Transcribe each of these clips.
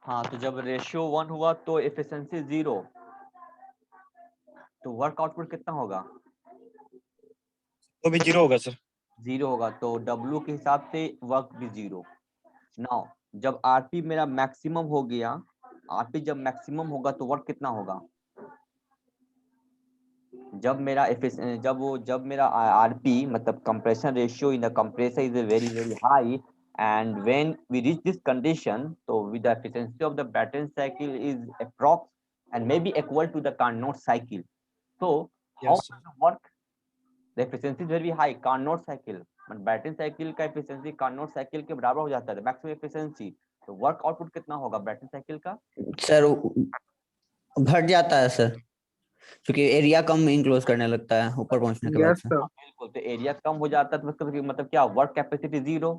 हाँ, तो जब रेशियो 1 हुआ तो एफिशिएंसी 0, तो वर्क आउटपुट कितना होगा? तो भी 0 होगा सर। 0 होगा, तो W के हिसाब से वर्क भी 0। नाउ जब आरपी मेरा मैक्सिमम हो गया, आरपी जब मैक्सिमम होगा तो वर्क कितना होगा? जब मेरा आरपी मतलब compression ratio in the compressor is very very high, and when we reach this condition, तो with the efficiency of the Brayton cycle is approx and may be equal to the Carnot cycle. तो how yes sir. Work the efficiency is very high Carnot cycle, मतलब Brayton cycle का efficiency Carnot cycle के बराबर हो जाता है maximum efficiency, तो work output कितना होगा बैटन साइकिल का? सर घट जाता है सर, क्योंकि एरिया कम इनक्लोज करने लगता है ऊपर पहुंचने के बाद से। बिल्कुल, तो एरिया कम हो जाता है तो मतलब क्या, work capacity 0।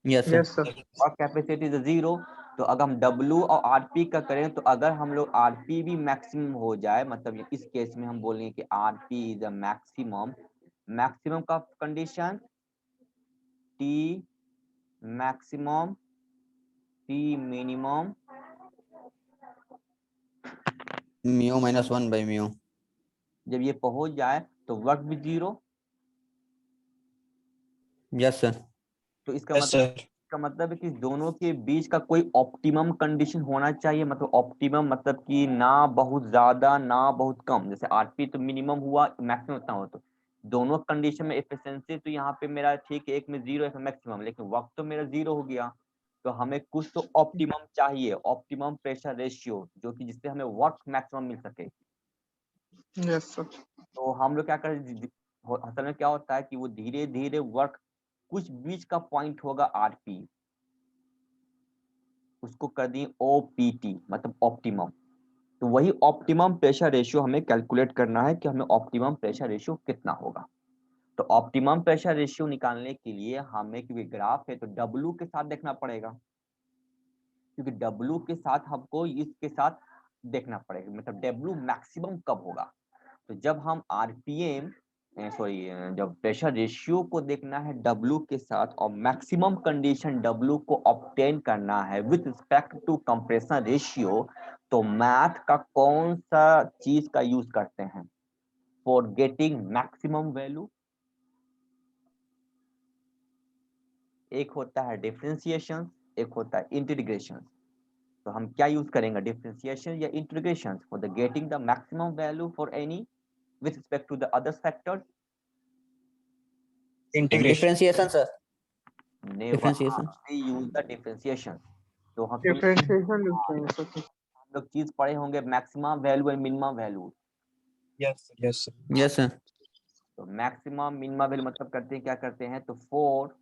Yes sir. Work capacity is 0, तो अगर हम W और RP का करें, तो अगर हम लोग RP भी मैक्सिमम हो जाए, मतलब इस केस में हम बोलेंगे कि RP is a maximum, maximum का condition T maximum T minimum mu minus 1 by mu. जब ये पहुंच जाए तो वर्क भी 0। Yes sir. तो यस सर। इसका मतलब है कि दोनों के बीच का कोई ऑप्टिमम कंडीशन होना चाहिए, मतलब ऑप्टिमम मतलब कि ना बहुत ज्यादा ना बहुत कम, जैसे आरपी तो मिनिमम हुआ मैक्सिमम उतना हो, तो दोनों कंडीशन में एफिशिएंसी तो यहाँ पे मेरा ठीक है, एक में 0 एक में मैक्सिमम, लेकिन वक्त तो मेरा 0 हो गया, तो हमें कुछ तो ऑप्टिमम चाहिए, ऑप्टिमम प्रेशर रेशियो, जो कि जिससे हमें वर्क मैक्सिमम मिल सके। Yes sir. तो हम लोग क्या करें, असल में क्या होता है कि वो धीरे धीरे वर्क, कुछ बीच का पॉइंट होगा आरपी, उसको कर दिए ओपीटी मतलब ऑप्टिमम, तो वही ऑप्टिमम प्रेशर रेशियो हमें कैलकुलेट करना है कि हमें ऑप्टिमम प्रेशर रेशियो कितना होगा। तो ऑप्टिमम प्रेशर रेशियो निकालने के लिए हमें, क्योंकि ग्राफ है तो W के साथ देखना पड़ेगा, क्योंकि W के साथ हमको इसके साथ देखना पड़ेगा, मतलब W मैक्सिमम कब होगा। तो जब हम आरपीएम सॉरी जब प्रेशर रेशियो को देखना है W के साथ और मैक्सिमम कंडीशन W को ऑब्टेन करना है with respect to compression ratio, तो मैथ का कौन सा चीज का यूज करते हैं फॉर गेटिंग मैक्सिमम वैल्यू? एक होता है डिफरेंशिएशन, एक होता है इंटीग्रेशन। तो हम क्या यूज करेंगे, डिफरेंशिएशन या integration for the getting the maximum value for any with respect to the other factors? Integration. Differentiation sir. Never. Differentiation. We use the differentiation. तो हम डिफरेंशिएशन यूज करेंगे सर। लोग चीज पढ़े होंगे maximum value and minimum value. Yes yes sir. Yes sir. तो maximum minimum value मतलब करते हैं, क्या करते हैं, तो for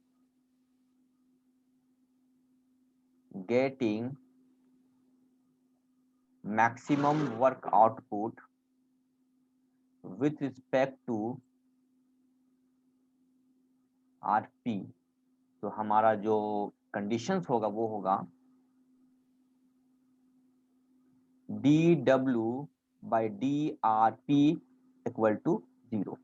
getting maximum work output with respect to RP, तो हमारा जो कंडीशंस होगा वो होगा dw by drp equal to 0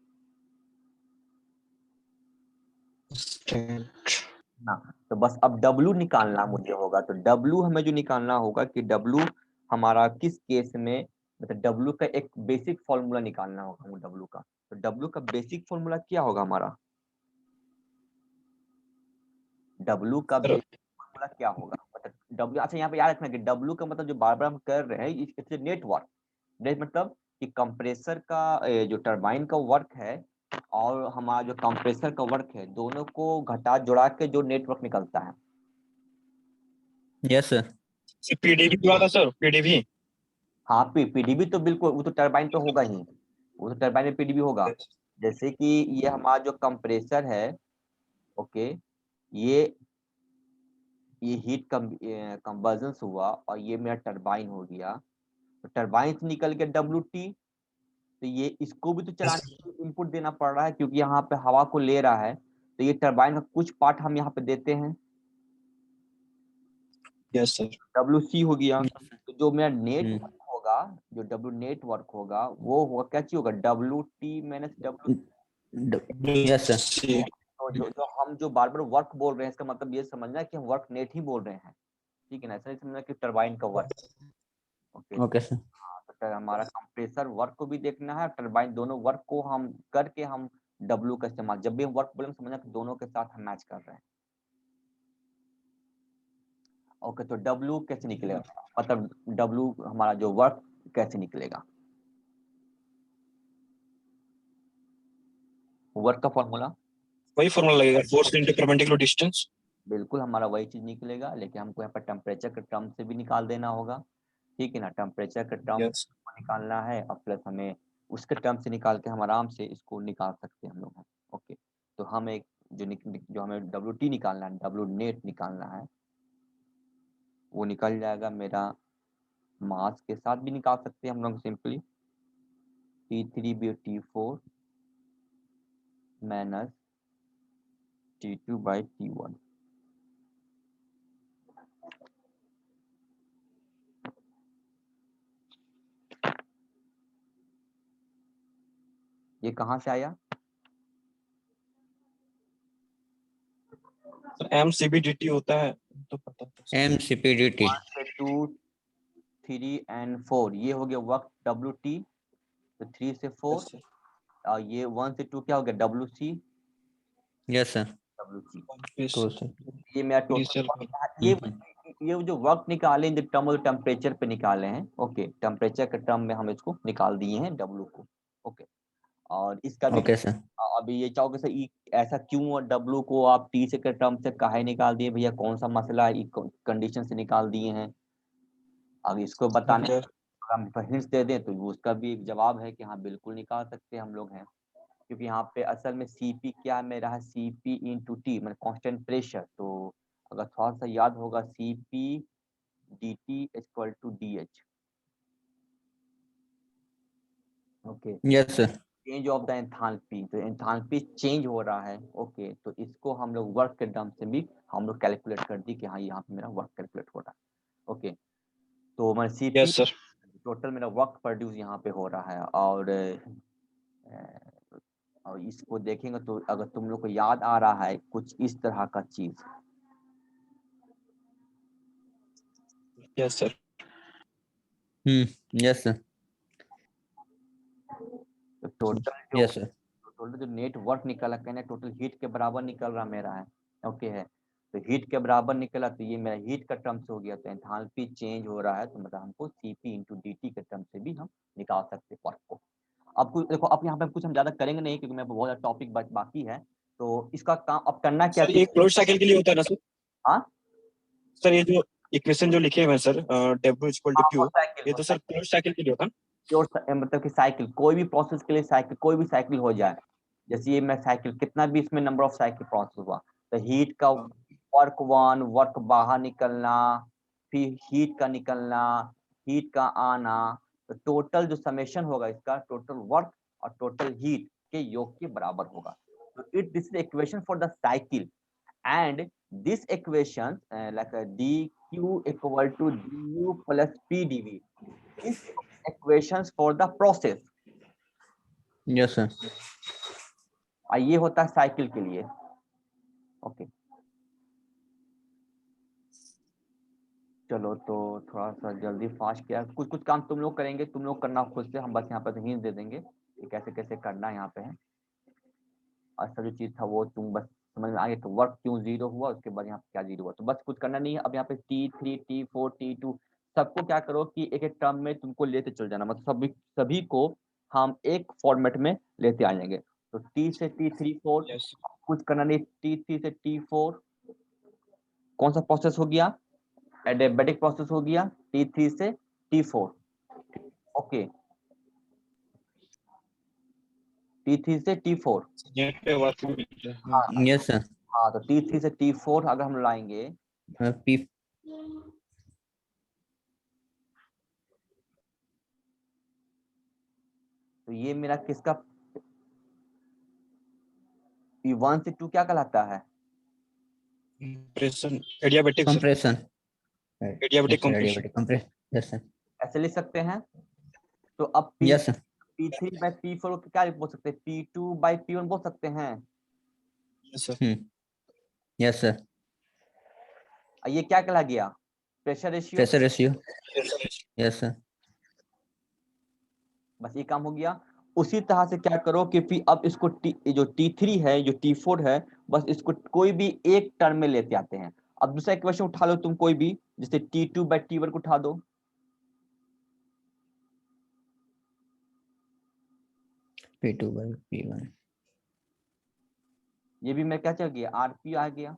ना। तो बस अब W निकालना मुझे होगा, तो W हमें जो निकालना होगा कि W हमारा किस केस में, मतलब W का एक बेसिक फॉर्मूला निकालना होगा हमें W का। तो W का बेसिक फॉर्मूला क्या होगा हमारा, W का बेसिक फॉर्मूला क्या होगा, मतलब W, अच्छा यहाँ पे याद रखना कि W का मतलब जो बार बार हम कर रहे हैं इससे नेटवर्क, नेट मतलब कि कंप्रेसर का जो टरबाइन का वर्क है और हमारा जो कंप्रेसर का वर्क है, दोनों को घटा जोड़ा के जो नेटवर्क निकलता है। Yes sir. पीडीवी हुआ था सर, पीडीवी। हाँ पीडीबी तो बिल्कुल, वो तो टरबाइन तो होगा ही, वो तो टरबाइन में पीडीबी होगा। जैसे कि ये हमारा जो कंप्रेसर है, ओके, ये ये हीट कंबर्जन हुआ और ये मेरा टरबाइन हो गया, तो टरबाइन से निकल के WT, तो ये इसको भी तो चलाने के लिए इनपुट देना पड़ रहा है, क्योंकि यहाँ पे हवा को ले रहा है, तो ये टरबाइन का कुछ पार्ट हम यहाँ पे देते हैं, यस सर। WC हो गया। तो जो मेरा नेटवर्क होगा, जो W नेटवर्क होगा वो होगा क्या चीज होगा, WT minus W। Yes sir. तो जो जो हम जो बार बार वर्क बोल रहे हैं, इसका मतलब ये समझना है कि हम वर्क नेट ही बोल रहे हैं, ठीक है ना, ऐसा समझना कि टरबाइन का वर्क। Okay, okay sir. तो हमारा कंप्रेसर वर्क को भी देखना है, टरबाइन, दोनों वर्क को हम करके हम W का इस्तेमाल, जब भी हम वर्क बोलेंगे समझना कि दोनों के साथ हम मैच कर रहे हैं। ओके, तो W कैसे निकलेगा, मतलब W हमारा जो वर्क कैसे निकलेगा, वर्क का फॉर्मूला वही फॉर्मूला लगेगा, फोर्स इनटू परपेंडिकुलर डिस्टेंस। बिल्कुल हमारा वही चीज निकलेगा, लेकिन हमको यहाँ पर टेम्परेचर के टर्म से भी निकाल देना होगा, ठीक है ना, टेम्परेचर के टर्म यस निकालना है और प्लस हमें उसके टर्म से निकाल के हम आराम से इसको निकाल सकते हैं हम लोग। ओके, तो हम एक जो हमें WT निकालना है, W नेट निकालना है, वो निकल जाएगा मेरा मास के साथ भी निकाल सकते हैं हम लोग सिंपली, T3/T4 माइनस T2/T1। ये कहाँ से आया, MCBDT होता है तो पता है। MCPDT 1 से 2 3 and 4 ये हो गया वर्क WT, तो 3 से 4 Yes, sir. और ये 1 से 2 क्या हो गया WC, yes sir. WC। Yes, तो sir. सर ये मेरा Initial टोटल, ये जो वर्क निकाले इन टर्म टेम्परेचर पे निकाले हैं। ओके, टेम्परेचर के टर्म में हम इसको निकाल दिए हैं W को। ओके, और इसका भी ओके सर। अभी ये चाहोगे सर ऐसा क्यों, और W को आप T से के टर्म से काहे निकाल दिए भैया, कौन सा मसला है, कंडीशन से निकाल दिए हैं, अब इसको बताने Okay. हम हिंट्स दे दें तो उसका भी एक जवाब है कि हाँ बिल्कुल निकाल सकते हम लोग हैं, क्योंकि यहाँ पे असल में CP क्या मेरा है, CP इंटू T मतलब कांस्टेंट प्रेशर, तो अगर थोड़ा सा याद होगा CP DT equal to DH। Okay, yes sir. Change of the enthalpy, तो एंथैल्पी चेंज हो रहा है। ओके, तो इसको हम लोग वर्क के टर्म से भी हम लोग कैलकुलेट कर दी कि हाँ यहाँ पे मेरा वर्क कैलकुलेट हो रहा है। ओके, तो मैं CP Yes, sir. टोटल मेरा वर्क प्रोड्यूस यहाँ पे हो रहा है, और इसको देखेंगे तो अगर तुम लोग को याद आ रहा है कुछ इस तरह का चीज, Yes, sir. Yes sir. तो टोटल यस सर। जो नेट वर्क निकला, कहना टोटल हीट के बराबर निकल रहा मेरा है। ओके है, तो हीट के बराबर निकला तो ये मेरा हीट का टर्म से हो गया, तो एंथैल्पी चेंज हो रहा है, तो मतलब हमको CP इंटू DT के टर्म से भी हम निकाल सकते हैं वर्क को। अब कुछ देखो, अब यहाँ पे कुछ हम ज्यादा करेंगे नहीं क्योंकि मैं बहुत ज्यादा टॉपिक बाकी है, तो इसका काम अब करना क्या सर ये क्लोज साइकिल के लिए होता है ना सर? हाँ सर ये जो इक्वेशन जो लिखे हुए हैं sir, W equal to Q, ये तो सर क्लोज साइकिल के लिए होता है ना? मतलब कि साइकिल, कोई भी प्रोसेस के लिए साइकिल, कोई भी साइकिल हो जाए, जैसे ये मैं साइकिल कितना भी इसमें नंबर ऑफ साइकिल प्रोसेस हुआ, तो हीट का वर्क 1, वर्क बाहर निकलना, फिर हीट का निकलना, हीट का आना, तो टोटल जो समेशन होगा इसका टोटल वर्क और टोटल हीट के योग के बराबर होगा। तो this is equation for the cycle, and this equation like dq equal to du plus pdv is equations for the process, yes sir. और ये होता है साइकिल के लिए। ओके, चलो तो थोड़ा सा जल्दी फास्ट किया, कुछ कुछ काम तुम लोग करेंगे, तुम लोग करना खुद से, हम बस यहाँ पर हिंट दे देंगे कि कैसे कैसे करना यहाँ पे है, और सब जो चीज था वो तुम बस समझ में आ गया कि वर्क क्यों 0 हुआ, उसके बाद यहाँ पे क्या 0 हुआ, तो बस कुछ करना नहीं है। अब यहाँ पे T3 T4 T2 सबको क्या करो कि एक एक टर्म में तुमको लेते चल जाना, मतलब सभी को हम एक फॉर्मेट में लेते आ जाएंगे। तो T से T3 4 Yes. कुछ करना नहीं, T3 से T4 कौन सा प्रोसेस हो गया, एडियाबेटिक प्रोसेस हो गया, T3 से T4। ओके, T3 से T4, नेट पे वर्क मिल रहा है। Yes sir. हाँ तो T3 से T4 अगर हम लाएंगे पी तो ये मेरा किसका P1 से 2 क्या कहलाता है, compression, adiabatic sir, compression. Adiabatic yes sir, compression. Adiabatic compression. Yes sir. ऐसे लिख सकते हैं। तो अब यस सर। P3/P4 को क्या बोल सकते हैं, P2/P1 बोल सकते हैं। Yes sir. Yes sir. ये क्या कहला गया, pressure ratio, pressure ratio, yes sir. बस ये काम हो गया। उसी तरह से क्या करो कि फिर अब इसको जो T3 है, जो T4 है, बस इसको कोई भी एक टर्म में लेते आते हैं। अब दूसरा इक्वेशन उठा लो तुम कोई भी, जैसे T2/T1 को उठा दो, P2/P1, ये भी मैं क्या चल गया, RP आ गया।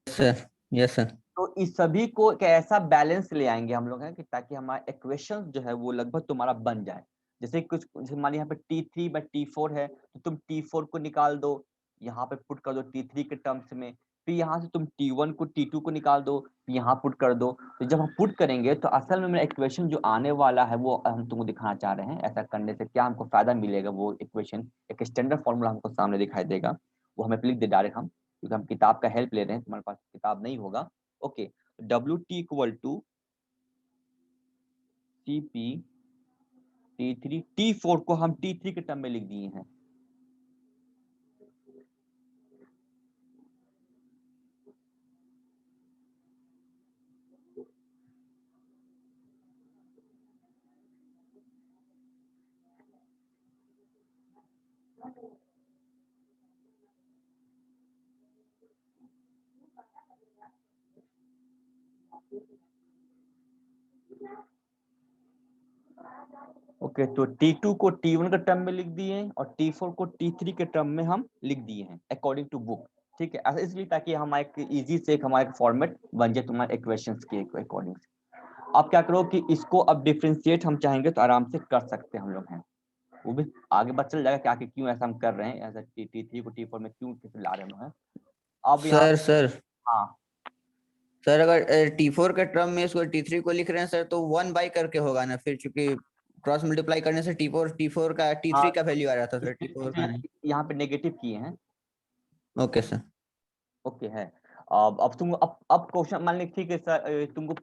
Sir yes sir. तो इस सभी को एक ऐसा बैलेंस ले आएंगे हम लोग, है कि ताकि हमारा इक्वेशन जो है वो लगभग तुम्हारा बन जाए। जैसे कुछ मान यहाँ पे T3/T4 है, तो तुम T4 को निकाल दो, यहाँ पे पुट कर दो T3 के टर्म्स में, फिर यहाँ से तुम T1 को T2 को निकाल दो, यहाँ पुट कर दो। तो जब हम पुट करेंगे तो असल में मेरा इक्वेशन जो आने वाला है वो हम तुमको दिखाना चाह रहे हैं। ऐसा करने से क्या हमको फायदा मिलेगा, वो इक्वेशन एक स्टैंडर्ड फॉर्मूला हमको सामने दिखाई देगा, वो हमें लिख दे डायरेक्ट हम, क्योंकि हम किताब का हेल्प ले रहे हैं, तुम्हारे पास किताब नहीं होगा। Okay, WT equal to CP T3, T4 को हम T3 के टर्म में लिख दिए हैं। ओके, तो T2 को T1 के टर्म में लिख दिए और T4 को T3 के टर्म में हम लिख दिए हैं अकॉर्डिंग टू बुक। ठीक है, ऐसा इसलिए ताकि हमारा एक इजी से एक हमारा फॉर्मेट बन जाए तुम्हारे इक्वेशंस के अकॉर्डिंग से। अब क्या करो कि इसको अब डिफरेंशिएट हम चाहेंगे तो आराम से कर सकते हैं हम लोग हैं, वो भी आगे बात चल जाएगा कि आखिर क्यों ऐसा हम कर रहे हैं, ऐसा T3 को T4 में क्यों कैसे ला रहे हैं। अब यहाँ सर हाँ सर अगर T4 के टर्म में इसको T3 को लिख रहे हैं सर, तो 1 बाई करके होगा ना फिर, चूंकि क्रॉस मल्टीप्लाई करने से T4 का T3 का वैल्यू आ रहा था सर, T4 का नहीं। यहाँ पे नेगेटिव किए हैं। Okay sir. ओके है। अब तुम अब क्वेश्चन मान ली, ठीक है सर, तुमको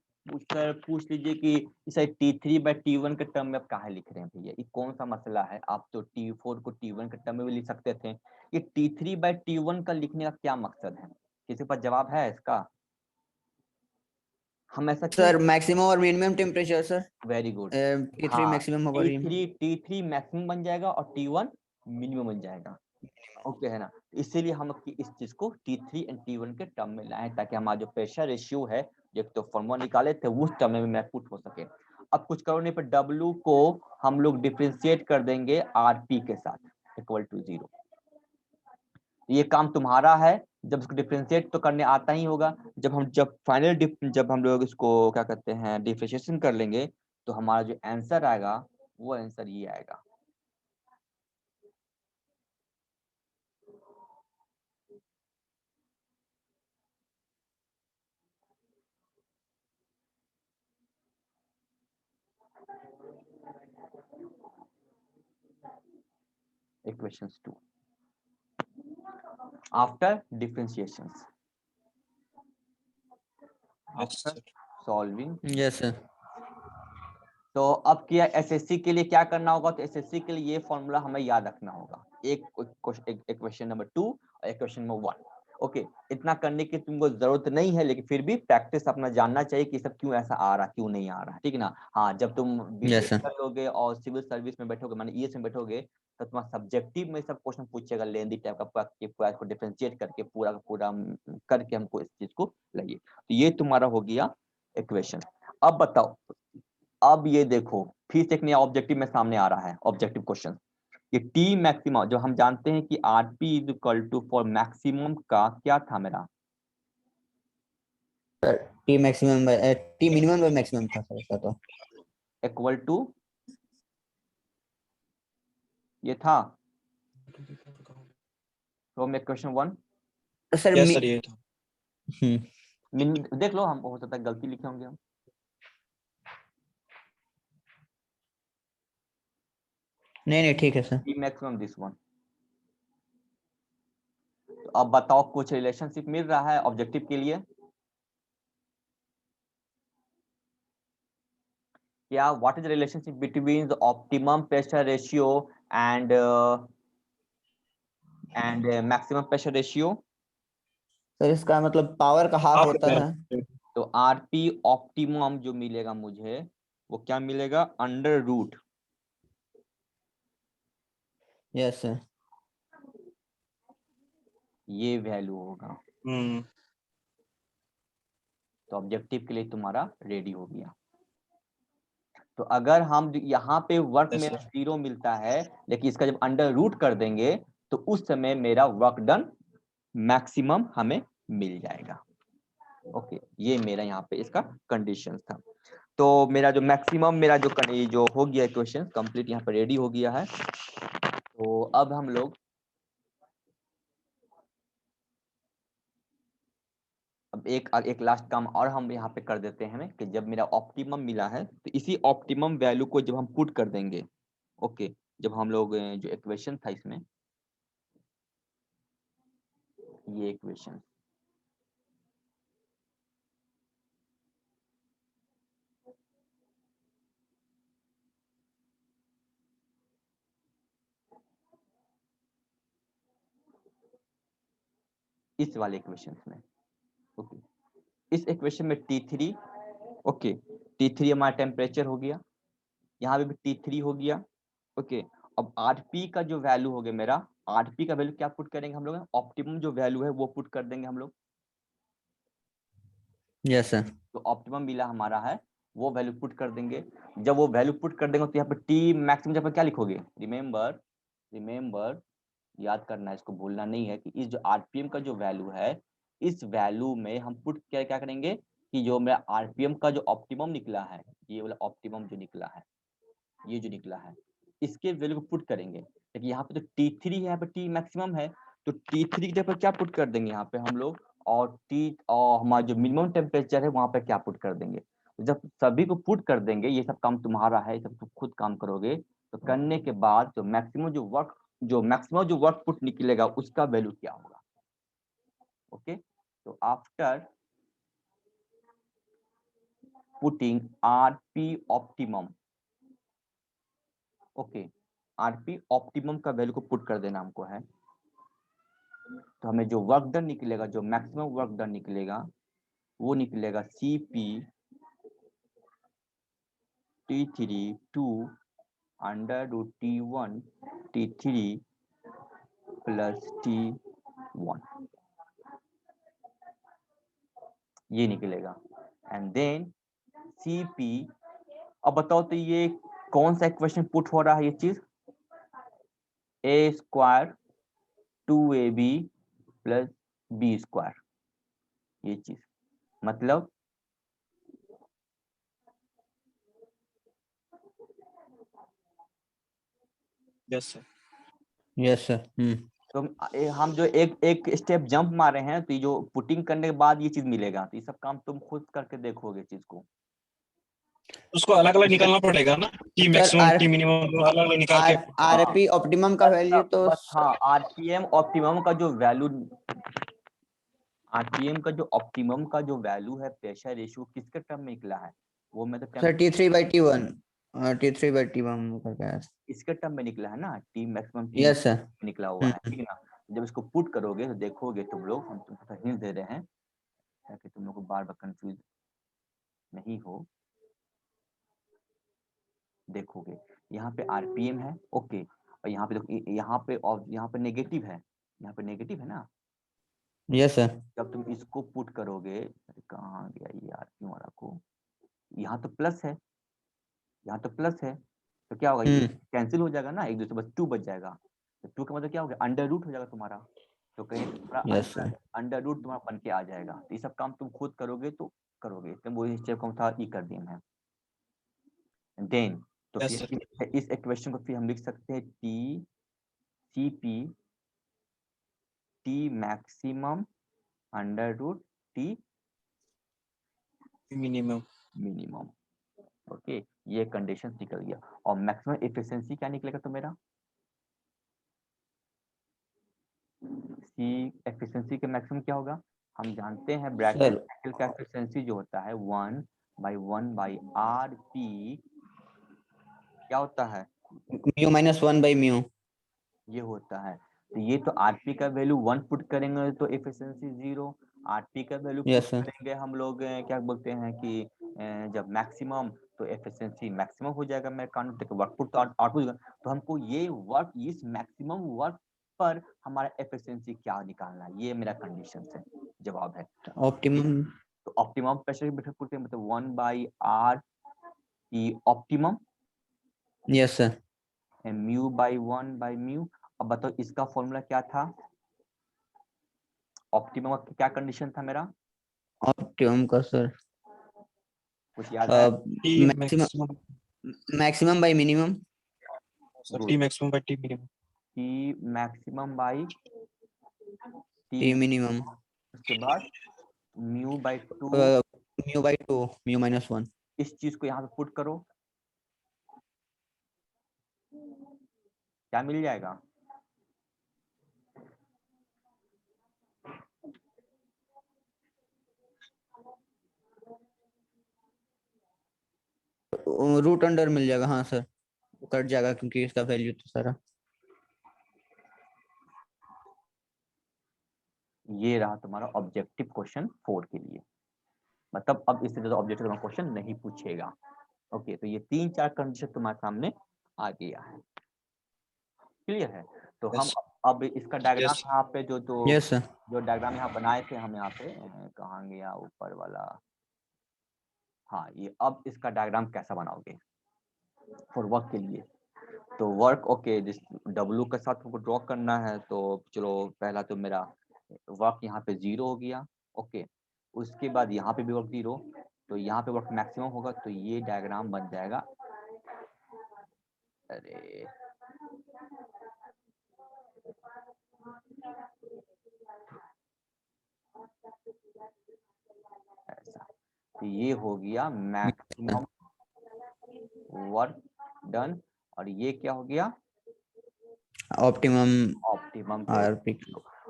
सर पूछ लीजिए कि सर T3/T1 के टर्म में आप कहाँ लिख रहे हैं भैया, ये कौन सा मसला है। आप तो T4 को T1 के टर्म में भी लिख सकते थे, ये T3/T1 का लिखने का क्या मकसद है, किसी के पास जवाब है इसका। हम ऐसा क्यों, सर मैक्सिमम और minimum temperature sir, very good, T3 maximum होगा, T3 मैक्सिमम बन जाएगा और T1 मिनिमम बन जाएगा। ओके है ना, इसीलिए हम इस चीज को T3 एंड T1 के टर्म में लाए, ताकि हमारा जो प्रेशर रेशियो है, जो तो फॉर्मूला निकाले थे उस टर्म में मैं पुट हो सके। अब कुछ करने पर W को हम लोग डिफरेंशिएट कर देंगे RP के साथ इक्वल टू 0। ये काम तुम्हारा है, जब इसको डिफरेंशिएट तो करने आता ही होगा। जब हम लोग इसको क्या कहते हैं डिफरेंशिएशन कर लेंगे, तो हमारा जो आंसर आएगा वो आंसर ये आएगा। Equations 2 after differentiations, after solving। Yes sir. तो अब क्या एसएससी के लिए क्या करना होगा, तो एसएससी के लिए ये फॉर्मूला हमें याद रखना होगा, एक क्वेश्चन नंबर 2 और क्वेश्चन नंबर 1। ओके, इतना करने की तुमको जरूरत नहीं है, लेकिन फिर भी प्रैक्टिस अपना जानना चाहिए कि सब क्यों ऐसा आ रहा, क्यों नहीं आ रहा, ठीक है ना। हाँ, जब तुम Yes, sir. बीटेक कर लोगे और सिविल सर्विस में बैठोगे, माने ईएस में बैठोगे, तो तुम्हारा सब्जेक्टिव में सब क्वेश्चन पूछेगा लेंदी टाइप का, पूरा इसको डिफरेंशिएट करके पूरा का पूरा करके हमको इस चीज को लाइए। तो ये तुम्हारा हो गया इक्वेशन। अब बताओ, अब ये देखो फिर से एक नया ऑब्जेक्टिव में सामने आ रहा है, ऑब्जेक्टिव क्वेश्चन। ये टी मैक्सिमम जो हम जानते हैं कि RP is equal to for maximum का क्या था मेरा, T maximum by T minimum by maximum था सर इसका, तो इक्वल टू ये था from equation 1। Sir yes sir ये था। देख लो, हम हो सकता है गलती लिखे होंगे हम। नहीं ठीक है sir. T maximum this one. तो अब बताओ कुछ रिलेशनशिप मिल रहा है ऑब्जेक्टिव के लिए क्या, what is the relationship between the optimum pressure ratio and maximum pressure ratio. Sir इसका मतलब पावर का हाफ हाफ होता है। तो आरपी ऑप्टिमम जो मिलेगा मुझे वो क्या मिलेगा, अंडर रूट, यस सर। ये वैल्यू होगा। तो ऑब्जेक्टिव के लिए तुम्हारा रेडी हो गया। तो अगर हम यहाँ पे वर्क Yes, में sir. 0 मिलता है, लेकिन इसका जब अंडर रूट कर देंगे तो उस समय मेरा वर्क डन मैक्सिमम हमें मिल जाएगा। ओके, ये मेरा यहाँ पे इसका कंडीशन था। तो मेरा जो मैक्सिमम मेरा जो हो गया क्वेश्चन कंप्लीट यहाँ पे रेडी हो गया है। तो अब हम लोग अब एक लास्ट काम और हम यहाँ पे कर देते हैं कि जब मेरा ऑप्टिमम मिला है तो इसी ऑप्टिमम वैल्यू को जब हम पुट कर देंगे, ओके, जब हम लोग जो इक्वेशन था इसमें, ये इक्वेशन इस वाले इक्वेशन में, ओके, इस इक्वेशन में T3, ओके, T3 हमारा टेम्परेचर हो गया, यहाँ पे भी T3 हो गया, ओके। अब आरपी का जो वैल्यू हो गया मेरा, आरपी का वैल्यू क्या पुट करेंगे हम लोग, ऑप्टिमम जो वैल्यू है वो पुट कर देंगे हम लोग। Yes sir. तो ऑप्टिमम मिला हमारा है वो वैल्यू पुट कर देंगे। जब वो वैल्यू पुट कर देंगे तो यहाँ पे टी मैक्सिमम जब क्या लिखोगे, रिमेंबर याद करना है, इसको भूलना नहीं है कि इस जो आरपीएम का जो वैल्यू है, इस वैल्यू में हम पुट क्या क्या करेंगे कि जो मेरा आरपीएम का जो ऑप्टिमम निकला है, ये वाला ऑप्टिमम जो निकला है, ये जो निकला है, इसके वैल्यू को पुट करेंगे। लेकिन यहाँ पे तो T3 है, यहाँ पे T मैक्सिमम है, तो T3 की जगह पर क्या पुट कर देंगे यहाँ पे हम लोग, और हमारा जो मिनिमम टेम्परेचर है वहां पे क्या पुट कर देंगे। जब सभी को पुट कर देंगे, ये सब काम तुम्हारा है, सब तुम खुद काम करोगे, तो करने के बाद जो मैक्सिमम जो वर्क पुट निकलेगा उसका वैल्यू क्या होगा। ओके, तो after putting RP optimum, okay, RP optimum का वैल्यू को पुट कर देना हमको है, तो हमें जो वर्क डन निकलेगा, जो मैक्सिमम वर्क डन निकलेगा वो निकलेगा CP T3 2 under root T1 T3 plus T1, ये निकलेगा। एंड देन CP, अब बताओ तो ये कौन सा इक्वेशन पुट हो रहा है, ये चीज A² 2AB प्लस B², ये चीज मतलब Yes, sir. Yes sir. तो हम जो एक स्टेप जंप मारे हैं, तो ये जो पुटिंग करने के बाद ये चीज मिलेगा, तो ये सब काम तुम खुद करके देखोगे चीज को। उसको अलग अलग निकालना पड़ेगा ना, टी मैक्सिमम टी मिनिमम अलग अलग निकाल के। आरपी ऑप्टिमम का वैल्यू तो बस हाँ, आरपीएम ऑप्टिमम का जो वैल्यू, आरपीएम का जो ऑप्टिमम का जो वैल्यू है प्रेशर रेशियो किसके टर्म में निकला है, वो मैं तो सर T3/T1 T3/T1 करके आया। इसके टर्म में निकला है ना, टी मैक्सिमम यस सर। निकला हुआ है, ठीक है ना। जब इसको पुट करोगे तो देखोगे तुम लोग, हम तुमको हिंट दे रहे हैं ताकि तुम लोग को बार बार कंफ्यूज नहीं हो। देखोगे यहाँ पे आरपीएम है, ओके, और यहाँ पे देखो, यहाँ पे नेगेटिव है, यहाँ पे नेगेटिव है ना। Yes sir. जब तुम इसको पुट करोगे, कहाँ गया ये आरपीएम वाला को, यहाँ तो प्लस है, यहाँ तो प्लस है, तो क्या होगा, ये कैंसिल हो जाएगा ना, एक दूसरे बस 2 बच जाएगा, तो 2 का मतलब क्या हो गया, अंडर रूट हो जाएगा तुम्हारा, तो कहीं यस सर। अंडर रूट तुम्हारा बन के आ जाएगा। तो ये सब काम तुम खुद करोगे तो करोगे, तो वो स्टेप कौन था, ई कर दिए हैं। देन तो Yes, sir. फिर इस इक्वेशन को फिर हम लिख सकते हैं T CP T maximum under root T minimum. Minimum, okay, ये कंडीशन निकल गया। और मैक्सिमम एफिशिएंसी क्या निकलेगा तो मेरा, सी एफिशिएंसी के मैक्सिमम क्या होगा, हम जानते हैं ब्रैकेट साइकिल का एफिशिएंसी जो होता है 1/1/RP क्या होता है, म्यू माइनस 1/म्यू, ये होता है। तो ये तो आरपी का वैल्यू 1 पुट करेंगे तो एफिशिएंसी 0, आरपी का वैल्यू Yes, sir. करेंगे हम लोग क्या बोलते हैं कि जब मैक्सिमम तो एफिशिएंसी मैक्सिमम हो जाएगा मेरे काउंट तक वर्कपुट तो आउटपुट तो हमको ये वर्क इस मैक्सिमम वर्क पर हमारा एफिशिएंसी क्या निकालना है, ये मेरा कंडीशन है, जवाब है। Optimum. तो ऑप्टिमम प्रेशर बैठक पूछते हैं मतलब 1/r की optimum Yes, sir. Mu by 1/μ। अब बताओ इसका फॉर्मूला क्या था, ऑप्टिमम का क्या कंडीशन था मेरा, Optimum का sir. कुछ याद है? T Maximum. maximum, Maximum by minimum. sir, T maximum by T minimum. कि मैक्सिमम बाई T minimum. उसके बाद mu by 2 Mu by 2. Mu minus 1. इस चीज को यहाँ पे पुट करो, क्या मिल जाएगा? रूट अंडर मिल जाएगा, हाँ सर, कट जाएगा क्योंकि इसका वैल्यू तो सारा। ये रहा तुम्हारा ऑब्जेक्टिव क्वेश्चन 4 के लिए, मतलब अब इससे ज्यादा ऑब्जेक्टिव क्वेश्चन नहीं पूछेगा। ओके, तो ये 3-4 कंडीशन तुम्हारे सामने आ गया है, क्लियर है? तो हम Yes. अब इसका डायग्राम Yes. यहाँ पे जो यस सर। जो डायग्राम यहाँ बनाए थे हम यहाँ पे कहाँ गया ऊपर वाला, हाँ ये अब इसका डायग्राम कैसा बनाओगे फॉर वर्क के लिए? तो वर्क ओके जिस W के साथ हमको ड्रॉ करना है, तो चलो पहला तो मेरा वर्क यहाँ पे 0 हो गया, ओके। उसके बाद यहाँ पे भी वर्क 0, तो यहाँ पे वर्क मैक्सिमम होगा, तो ये डायग्राम बन जाएगा, अरे ऐसा, तो ये हो गया मैक्सिमम वर्क डन, और ये क्या हो गया? Optimum optimum. आरपी।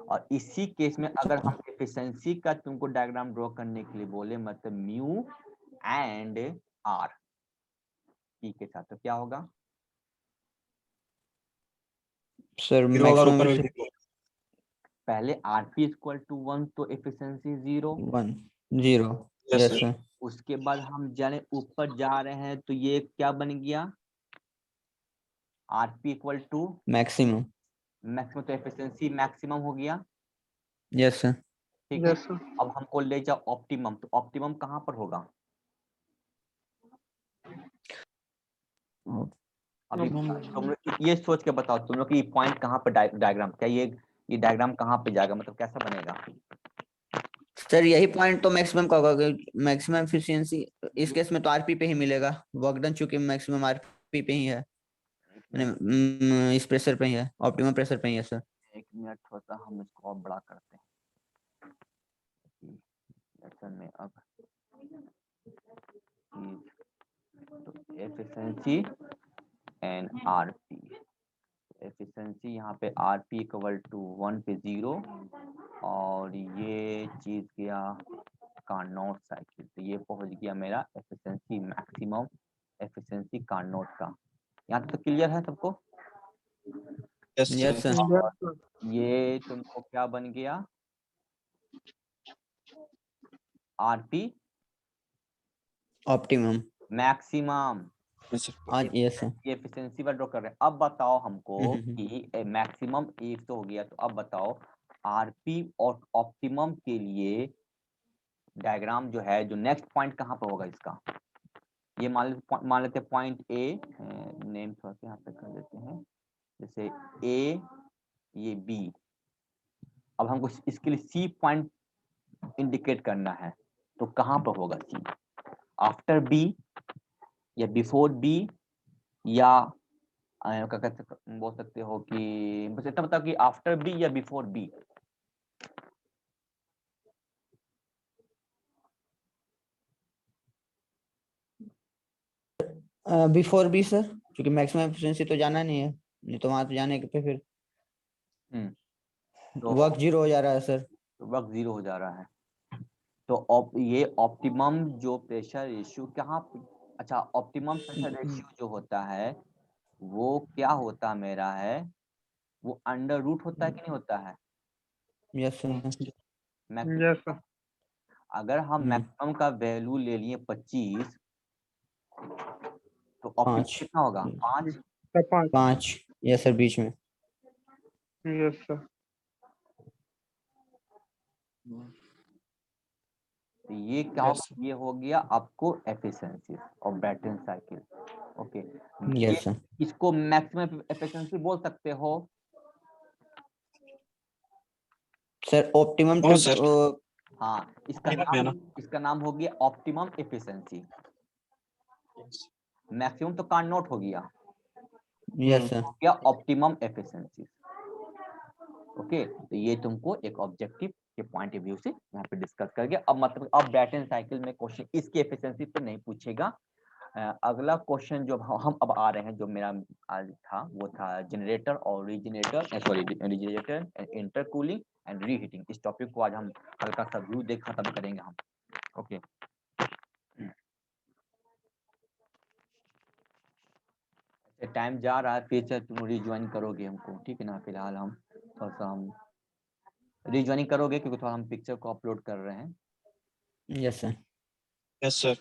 और इसी केस में अगर हम एफिशिएंसी का तुमको डायग्राम ड्रॉ करने के लिए बोले, मतलब म्यू एंड आर पी के साथ, तो क्या होगा सर? Zero होगा और ऊपर मैक्सिमम में zero. पहले आरपी इक्वल टू 1 तो efficiency 0, 1 0। Yes, yes sir. Sir. उसके बाद हम जाने ऊपर जा रहे हैं तो ये क्या बन गया, RP equal to maximum. Maximum, तो एफिशिएंसी मैक्सिमम हो गया, यस सर। ठीक है। Yes, sir. अब हमको ले जाओ ऑप्टिमम, तो ऑप्टिमम कहाँ पर होगा? अभी तुम लोग ये सोच के बताओ, तुम लोग की पॉइंट कहाँ पर डायग्राम, क्या ये डायग्राम कहाँ पे जाएगा, मतलब कैसा बनेगा? सर यही पॉइंट तो मैक्सिमम का होगा, मैक्सिमम एफिशिएंसी इस केस में तो आरपी पे ही मिलेगा, वर्क डन चूंकि मैक्सिमम आरपी पे ही है, इस प्रेशर पे ही है, ऑप्टिमम प्रेशर पे ही है सर। एक मिनट होता, हम इसको और बड़ा करते हैं लेसन में। अब तो एफिशिएंसी एंड आरपी, एफिशिएंसी यहाँ पे आरपी इक्वल टू 1 पे 0, और ये चीज गया कार्नोट साइकिल, तो ये पहुंच गया मेरा एफिशिएंसी मैक्सिमम एफिशिएंसी कार्नोट का। यहाँ तक तो क्लियर है सबको? Yes, sir. Yes sir. Yes, sir. ये तुमको क्या बन गया, RP optimum. Maximum, Yes, sir. हाँ यस सर। ये एफिशिएंसी वाला ड्रॉ कर रहे हैं। अब बताओ हमको कि मैक्सिमम 1 तो हो गया, तो अब बताओ आरपी और ऑप्टिमम के लिए डायग्राम जो है, जो नेक्स्ट पॉइंट कहाँ पर होगा इसका? ये मान लेते हैं पॉइंट ए, नेम थोड़ा सा यहाँ पे कर देते हैं, जैसे ए, ये बी। अब हमको इसके लिए सी पॉइंट इंडिकेट करना है, तो कहाँ पर होगा सी? आफ्टर बी या बिफोर बी, या क्या बोल सकते हो कि बस इतना बताओ कि आफ्टर बी या before B? Before B sir, क्योंकि मैक्सिमम एफिशिएंसी तो जाना नहीं है, नहीं तो वहां तो जाने के पे फिर तो वर्क 0 हो जा रहा है सर। वर्क 0 हो जा रहा है, तो ये ऑप्टिमम जो प्रेशर रेशियो कहाँ पे, अच्छा ऑप्टिमम प्रेशर रेशियो जो होता है वो क्या होता मेरा है, वो अंडर रूट होता है कि नहीं होता है? Yes sir. Maximum Yes, sir. अगर हम मैक्सिमम का वैल्यू ले लिए 25 तो ऑप्टिमम 5 कितना होगा? 5। सर 5 5 यस सर बीच में। यस सर तो ये क्या Yes, होगा? ये हो गया आपको efficiency of Bretton cycle. Okay, yes sir. इसको मैक्सिमम एफिशिएंसी बोल सकते हो। सर ऑप्टिमम हाँ, टू सर। हाँ, इसका नाम हो गया ऑप्टिमम एफिशिएंसी। मैक्सिमम तो कांट नॉट हो गया, यस सर। क्या ऑप्टिमम एफिशिएंसी। ओके, तो ये तुमको एक ऑब्जेक्टिव के पॉइंट ऑफ व्यू से यहाँ पे डिस्कस कर गया। अब मतलब अब ब्रैटन साइकिल में क्वेश्चन इसकी एफिशिएंसी पे नहीं पूछेगा। अगला क्वेश्चन जो हम अब आ रहे हैं, जो मेरा आज था वो था जनरेटर और रेफ्रिजरेटर, इंटरकूलिंग एंड रीहीटिंग। इस टॉपिक को आज हम हल्का सा व्यू देख खत्म करेंगे हम। ओके, टाइम जा रहा है, फिर से तुम रिज्वाइन करोगे हमको, ठीक है ना? फिलहाल हम थोड़ा सा हम रिज्वाइनिंग करोगे क्योंकि थोड़ा हम पिक्चर को अपलोड कर रहे हैं। Yes sir. Yes, sir.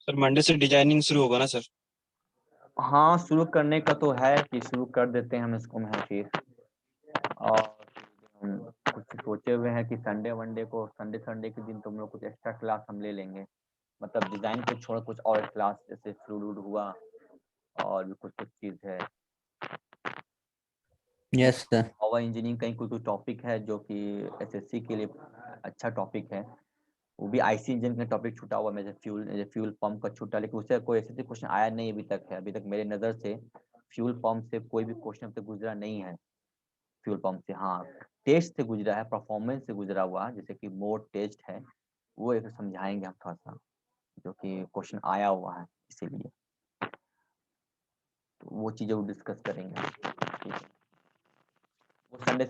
Sir Monday से डिजाइनिंग शुरू होगा ना सर? हाँ, शुरू करने का तो है कि शुरू कर देते हैं हम इसको फिर। और हम कुछ सोचे हुए हैं कि संडे के दिन तुम लोग कुछ एक्स्ट्रा क्लास हम ले लेंगे। मतलब डिजाइन को छोड़ कुछ और क्लास, जैसे फ्लूइड हुआ और भी कुछ चीज है। Yes sir. पावर इंजीनियरिंग कहीं कोई टॉपिक है जो कि एसएससी के लिए अच्छा टॉपिक है। वो भी आईसी इंजन का टॉपिक छूटा हुआ मेरे फ्यूल पंप का छूटा, लेकिन उससे कोई ऐसे क्वेश्चन आया नहीं अभी तक है। अभी तक मेरे नज़र से फ्यूल पंप से कोई भी क्वेश्चन अब तक गुजरा नहीं है। फ्यूल पंप से हाँ, टेस्ट से गुजरा है, परफॉर्मेंस से गुजरा हुआ है, जैसे कि मोड टेस्ट है, वो एक समझाएंगे हम थोड़ा सा, जो कि क्वेश्चन आया हुआ है, इसीलिए तो वो चीज़ें वो डिस्कस करेंगे। ठीक है, वो संडे